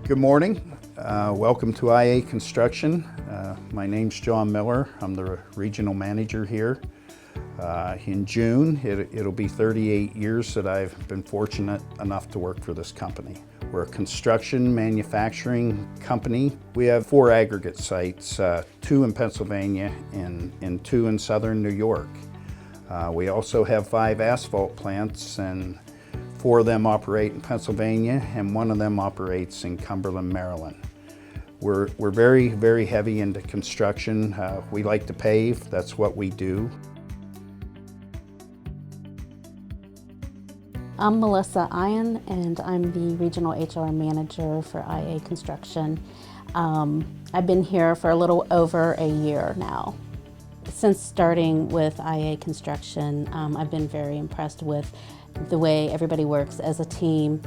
Good morning. Welcome to IA Construction. My name's John Miller. I'm the regional manager here. In June, it'll be 38 years that I've been fortunate enough to work for this company. We're a construction manufacturing company. We have 4 aggregate sites, 2 in Pennsylvania and 2 in southern New York. We also have 5 asphalt plants, and 4 of them operate in Pennsylvania and 1 of them operates in Cumberland, Maryland. We're very, very heavy into construction. We like to pave, that's what we do. I'm Melissa Ian, and I'm the Regional HR Manager for IA Construction. I've been here for a little over a year now. Since starting with IA Construction, I've been very impressed with the way everybody works as a team.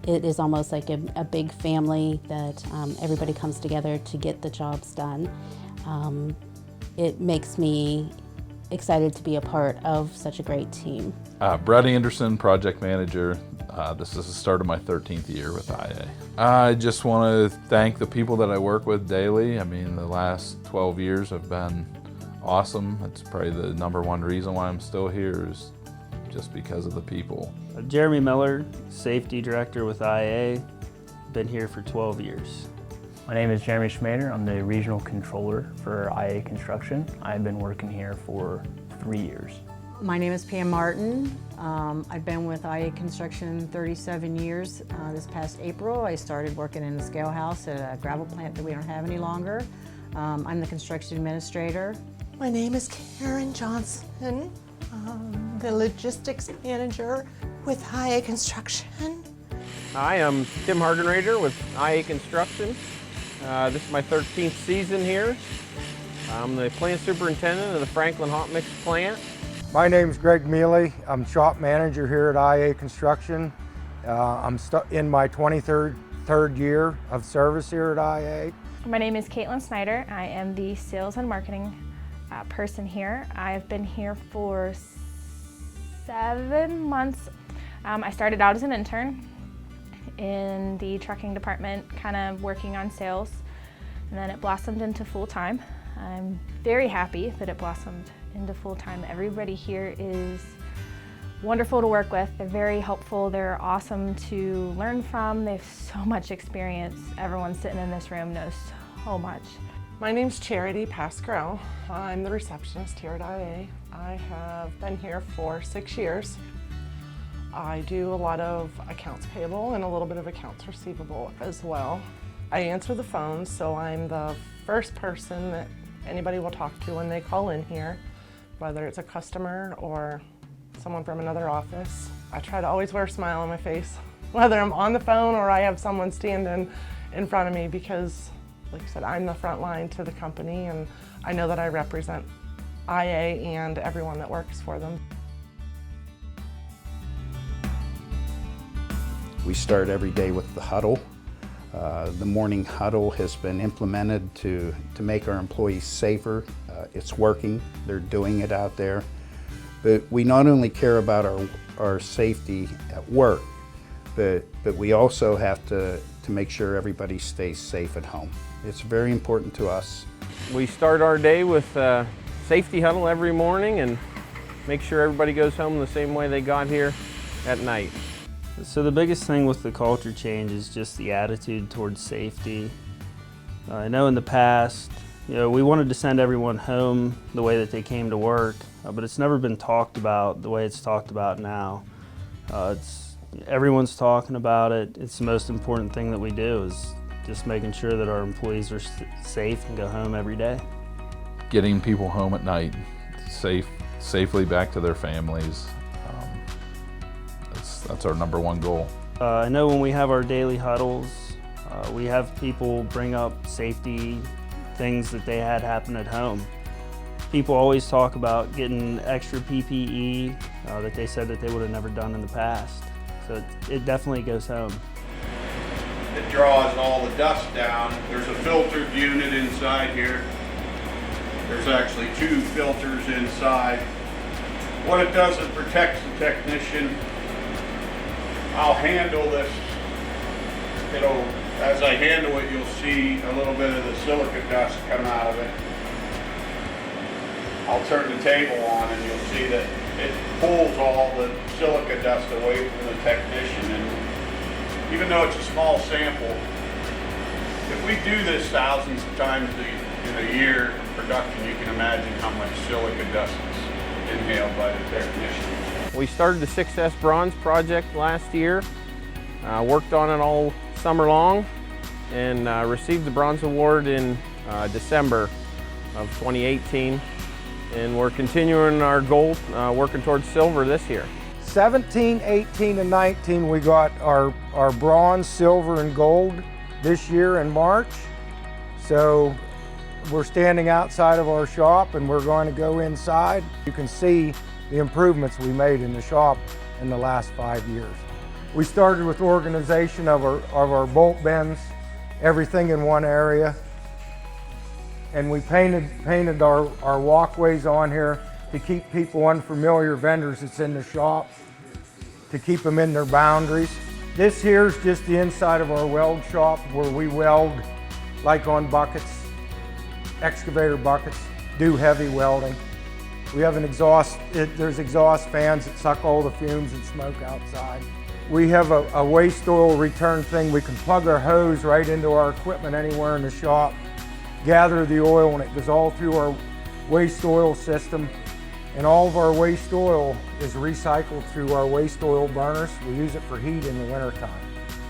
It is almost like a big family that everybody comes together to get the jobs done. It makes me excited to be a part of such a great team. Brett Anderson, project manager. This is the start of my 13th year with IA. I just want to thank the people that I work with daily. I mean, the last 12 years have been awesome. It's probably the #1 reason why I'm still here is just because of the people. Jeremy Miller, safety director with IA. Been here for 12 years. My name is Jeremy Schmader. I'm the regional controller for IA Construction. I've been working here for 3 years. My name is Pam Martin. I've been with IA Construction 37 years. This past April, I started working in a scale house at a gravel plant that we don't have any longer. I'm the construction administrator. My name is Karen Johnson. The logistics manager with IA Construction. Hi, I'm Tim Hardenrader with IA Construction. This is my 13th season here. I'm the plant superintendent of the Franklin Hot Mix plant. My name's Greg Mealy. I'm shop manager here at IA Construction. I'm in my 23rd year of service here at IA. My name is Caitlin Snyder. I am the sales and marketing person here. I've been here for 7 months. I started out as an intern in the trucking department, kind of working on sales, and then it blossomed into full-time. I'm very happy that it blossomed into full-time. Everybody here is wonderful to work with. They're very helpful. They're awesome to learn from. They have so much experience. Everyone sitting in this room knows so much. My name's Charity Pascarell. I'm the receptionist here at IA. I have been here for 6 years. I do a lot of accounts payable and a little bit of accounts receivable as well. I answer the phone, so I'm the first person that anybody will talk to when they call in here, whether it's a customer or someone from another office. I try to always wear a smile on my face, whether I'm on the phone or I have someone standing in front of me, because like I said, I'm the front line to the company, and I know that I represent IA and everyone that works for them. We start every day with the huddle. The morning huddle has been implemented to make our employees safer. It's working, they're doing it out there. But we not only care about our safety at work, but we also have to make sure everybody stays safe at home. It's very important to us. We start our day with a safety huddle every morning and make sure everybody goes home the same way they got here at night. So the biggest thing with the culture change is just the attitude towards safety. I know in the past, we wanted to send everyone home the way that they came to work, but it's never been talked about the way it's talked about now. Everyone's talking about it. It's the most important thing that we do, is just making sure that our employees are safe and go home every day. Getting people home at night, safely back to their families. That's our #1 goal. I know when we have our daily huddles, we have people bring up safety things that they had happen at home. People always talk about getting extra PPE that they said that they would have never done in the past. So it definitely goes home. It draws all the dust down. There's a filtered unit inside here. There's actually 2 filters inside. What it does is protects the technician. I'll handle this. It'll As I handle it, you'll see a little bit of the silica dust come out of it. I'll turn the table on and you'll see that it pulls all the silica dust away from the technician. And even though it's a small sample, if we do this thousands of times in a year of production, you can imagine how much silica dust is inhaled by the technician. We started the Success Bronze project last year, worked on it all summer long, and received the Bronze Award in December of 2018. And we're continuing our goal, working towards silver this year. 17, 18, and 19, we got our bronze, silver, and gold this year in March. So we're standing outside of our shop and we're going to go inside. You can see the improvements we made in the shop in the last 5 years. We started with organization of our bolt bends, everything in one area. And we painted our walkways on here to keep people unfamiliar vendors that's in the shop, to keep them in their boundaries. This here's just the inside of our weld shop where we weld like on buckets, excavator buckets, do heavy welding. We have an exhaust, there's exhaust fans that suck all the fumes and smoke outside. We have a waste oil return thing. We can plug our hose right into our equipment anywhere in the shop, gather the oil, and it goes all through our waste oil system. And all of our waste oil is recycled through our waste oil burners. We use it for heat in the wintertime.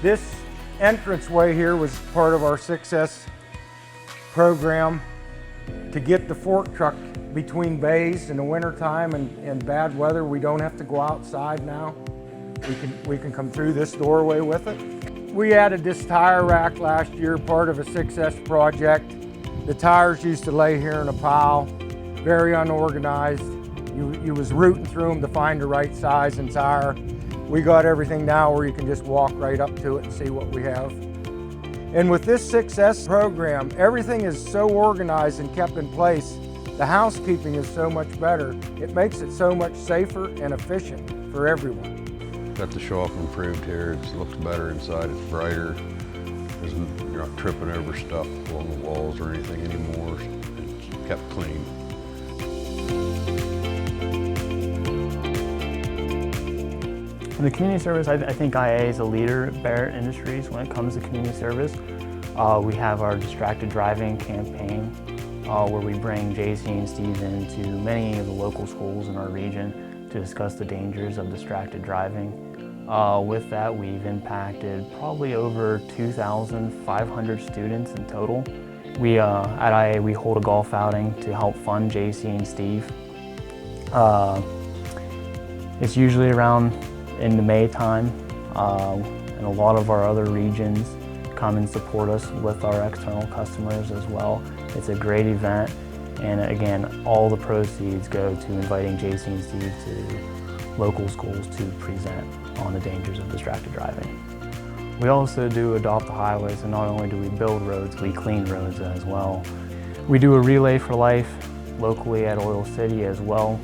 This entranceway here was part of our Success program to get the fork truck between bays in the wintertime and bad weather. We don't have to go outside now. We can come through this doorway with it. We added this tire rack last year, part of a Success project. The tires used to lay here in a pile, very unorganized. You was rooting through them to find the right size and tire. We got everything now where you can just walk right up to it and see what we have. And with this Success program, everything is so organized and kept in place. The housekeeping is so much better. It makes it so much safer and efficient for everyone. Got the shop improved here. It looks better inside. It's brighter. You're not tripping over stuff along the walls or anything anymore. It's kept clean. In the community service, I think IA is a leader at Barrett Industries when it comes to community service. We have our distracted driving campaign where we bring JC and Steve into many of the local schools in our region to discuss the dangers of distracted driving. With that, we've impacted probably over 2,500 students in total. At IA, we hold a golf outing to help fund JC and Steve. It's usually around in the May time, and a lot of our other regions come and support us with our external customers as well. It's a great event, and again, all the proceeds go to inviting JC and Steve to local schools to present on the dangers of distracted driving. We also do adopt the highways, and not only do we build roads, we clean roads as well. We do a Relay for Life locally at Oil City as well.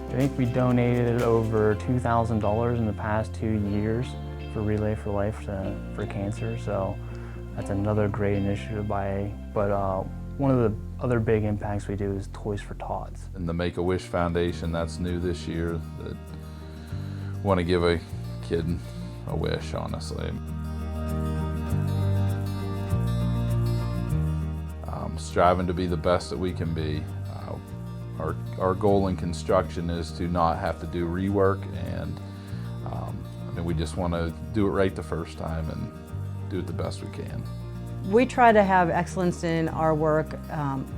I think we donated over $2,000 in the past 2 years for Relay for Life for cancer, so that's another great initiative by AA. But one of the other big impacts we do is Toys for Tots. And the Make-A-Wish Foundation, that's new this year, that want to give a kid a wish, honestly. Striving to be the best that we can be. Our goal in construction is to not have to do rework, and we just want to do it right the first time and do it the best we can. We try to have excellence in our work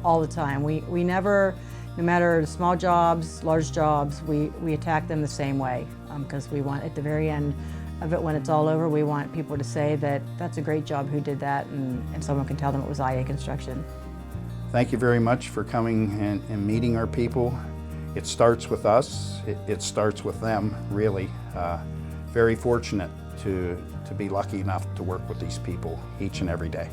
all the time. We never, no matter the small jobs, large jobs, we attack them the same way because we want at the very end of it, when it's all over, we want people to say that that's a great job, who did that, and someone can tell them it was IA Construction. Thank you very much for coming and meeting our people. It starts with us. It starts with them, really. Very fortunate to be lucky enough to work with these people each and every day.